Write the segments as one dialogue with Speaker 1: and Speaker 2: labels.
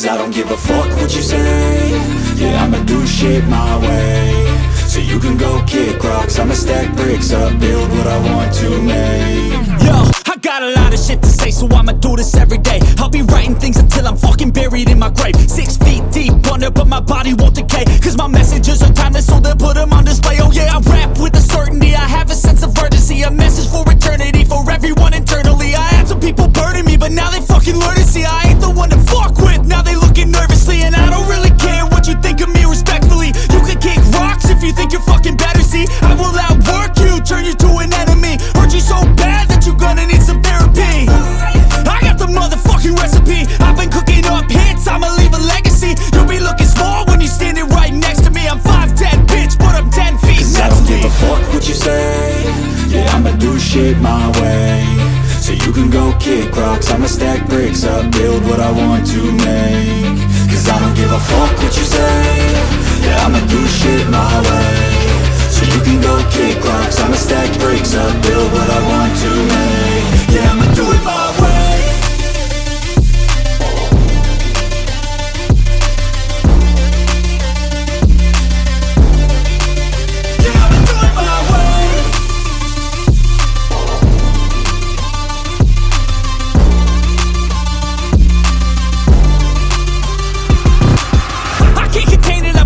Speaker 1: Cause I don't give a fuck what you say. Yeah, I'ma do shit my way. So you can go kick rocks, I'ma stack bricks up, build what I want to make.
Speaker 2: Yo, I got a lot of shit to say, so I'ma do this every day. I'll be writing things until I'm fucking buried in my grave. 6 feet deep under, but my body won't decay. Cause my messages are timeless, so they'll put them on display. Oh yeah, I rap with a certainty, I have a sense of urgency. A message for eternity, for everyone internally. I had some people burning me, but now they fucking learn to see I ain't the one to fuck with, now they looking nervously. And I don't really care what you think of me, respectfully. You can kick rocks if you think you're fucking better, see. I will outwork you, turn you to an enemy. Hurt you so bad that you're gonna need some therapy. I got the motherfucking recipe, I've been cooking up hits, I'ma leave a legacy. You'll be looking small when you're standing right next to me. I'm 5'10", bitch, but I'm 10 feet
Speaker 1: Cause
Speaker 2: next
Speaker 1: I don't
Speaker 2: to me.
Speaker 1: give a fuck what you say. Yeah, I'ma do shit my way. So you can go kick rocks, I'ma stack bricks up, build what I want to make. Cause I don't give a fuck what you say. Yeah, I'ma do shit my way. So you can go kick rocks, I'ma stack bricks up, build what I want to make. Yeah, I'ma do it my way.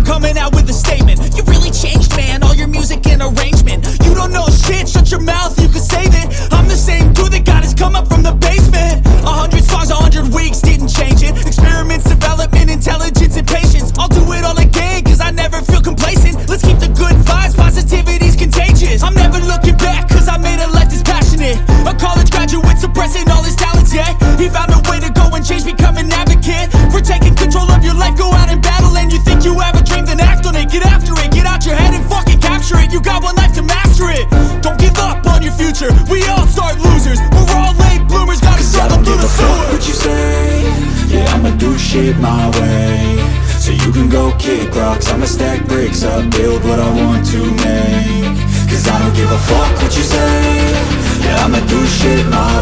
Speaker 2: Coming out with a statement. You really changed, man, all your music and arrangement. You don't know shit, shut your mouth, you can save it. I'm the same dude that got his come up from the basement. 100 songs, 100 weeks, didn't change it. Experiments, development, intelligence, and patience. I'll do it all again, cause I never feel complacent. Let's keep the good vibes, positivity's contagious. I'm never looking back, cause I made a life that's passionate. A college graduate suppressing all his talents, yeah. He found a way to go and change, become an advocate. For taking control of your life, go out and battle. And you think you have a dream, then act on it. Get after it, get out your head and fucking capture it. You got one life to master it. Don't give up on your future, we all start losers. We're all late bloomers, gotta struggle through the sewer.
Speaker 1: What you say? Yeah, I'ma do shit my way. So you can go kick rocks, I'ma stack bricks up, build what I want to make. Cause I don't give a fuck what you say. Yeah, I'ma do shit my